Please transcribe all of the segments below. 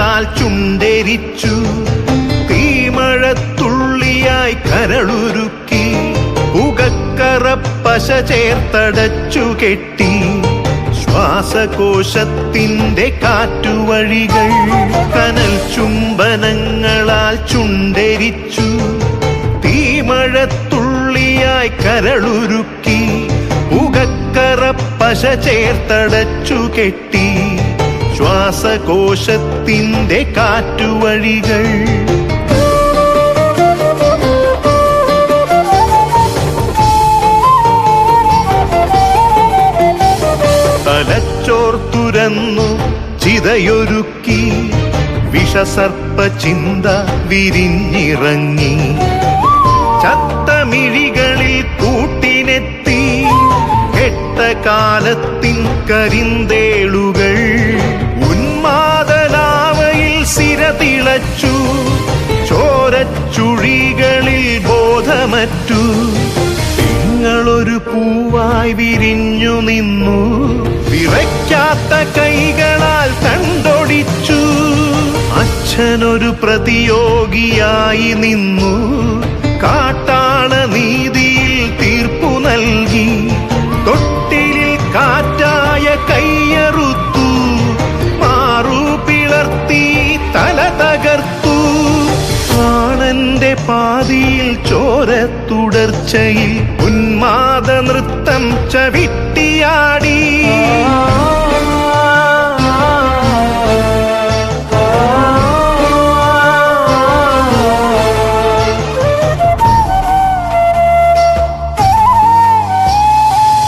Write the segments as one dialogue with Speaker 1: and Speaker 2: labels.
Speaker 1: ചുംബനങ്ങളാൽ ചുണ്ടെരിച്ചു, തീമഴത്തുള്ളിയായി കരളുരുക്കി, പുകക്കറപ്പശ ചേർത്തടച്ചു കെട്ടി, ശ്വാസകോശത്തിന്റെ കാറ്റുവഴികൾ കനൽ ചുംബനങ്ങളാൽ ചുണ്ടെരിച്ചു, തീമഴത്തുള്ളിയായി കരളുരുക്കി, പുകക്കറപ്പശ ചേർത്തടച്ചു കെട്ടി, ശ്വാസകോശത്തിന്റെ കാറ്റുവഴികൾ. തലച്ചോർത്തുരന്നു ചിതയൊരുക്കി, വിഷസർപ്പ ചിന്ത വിരിഞ്ഞിറങ്ങി, ചത്തമിഴികളിൽ കൂട്ടിനെത്തി, കെട്ട കാലത്തിൻ കരിന്തേളുകൾ, ഉന്മാദലാവയിൽ സിരതിളച്ചു, ചോരച്ചുഴികളിൽ ബോധമറ്റു, നിങ്ങളൊരു പൂവായി വിരിഞ്ഞു നിന്നു, വിറയ്ക്കാത്ത കൈകളാൽ തണ്ടൊടിച്ചു, അച്ഛനൊരു പ്രതിയോഗിയായി നിന്നു, കാട്ടാള നീതിയിൽ തീർപ്പു നൽകി, തൊട്ടിലിൽ കാറ്റായ കൈയറുത്തു, മാറു പിളർത്തി തല തകർത്തു, പ്രാണന്റെ പാതിയിൽ ചോരത്തുടർച്ചയിൽ ഉന്മാദ നൃത്തം ചവിട്ടിയാടി.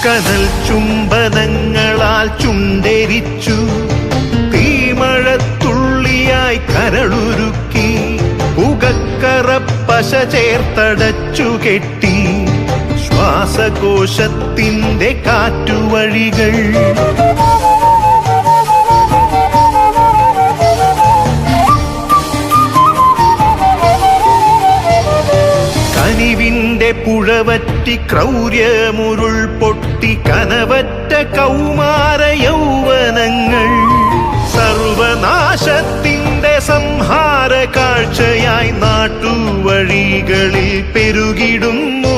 Speaker 1: കനൽ ചുംബനങ്ങളാൽ ചുണ്ടെരിച്ചു, തീമഴത്തുള്ളിയായി കരളുരുക്കി, പുകക്കറപ്പശ ചേർത്തടച്ചു കെട്ടി, ശ്വാസകോശത്തിന്റെ കാറ്റുവഴികൾ. കനിവിന്റെ പുഴവറ്റി ക്രൗര്യമുരുൾ പൊട്ടി, കനവറ്റ കൗമാര യൗവനങ്ങൾ, സർവനാശത്തിന്റെ സംഹാര കാഴ്ചയായി നാട്ടുവഴികളിൽ പെരുകിടുന്നു.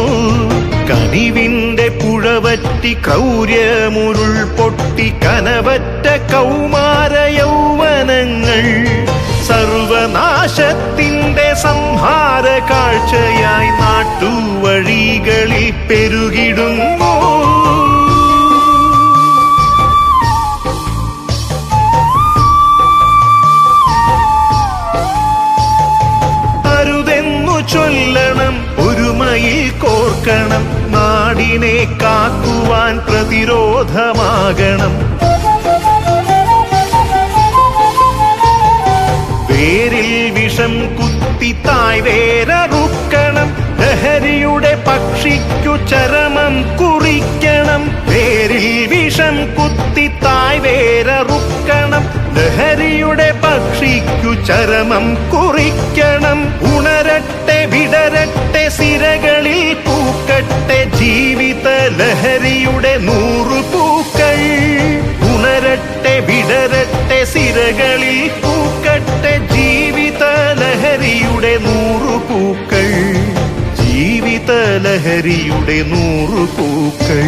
Speaker 1: കനിവിന്റെ പുഴവറ്റി ക്രൗര്യമുരുൾ പൊട്ടി, കനവറ്റ കൗമാര യൗവനങ്ങൾ, സർവനാശത്തിന്റെ സംഹാര കാഴ്ചയായി നാട്ടുവഴികളിൽ പെരുകിടുന്നു. അരുതെന്നു ചൊല്ലണം, ഒരുമയിൽ കോർക്കണം, നാടിനെ കാക്കുവാൻ പ്രതിരോധമാകണം. വേരിൽ വിഷം കുത്തി തായ് വേരറുക്കണം, ലഹരിയുടെ പക്ഷിക്കു ചരമം കുറിക്കണം. വേരിൽ വിഷം കുത്തി തായ് വേരറുക്കണം, ലഹരിയുടെ പക്ഷിക്കു ചരമം കുറിക്കണം. ഉണരട്ടെ വിടരട്ടെ സിരകളിൽ പൂക്കട്ടെ, ജീവിത ലഹരിയുടെ 100 പൂക്കൾ. ഉണരട്ടെ വിടരട്ടെ സിരകളിൽ പൂക്കട്ടെ, ജീവിത ലഹരിയുടെ 100 പൂക്കൾ, ജീവിത ലഹരിയുടെ 100 പൂക്കൾ.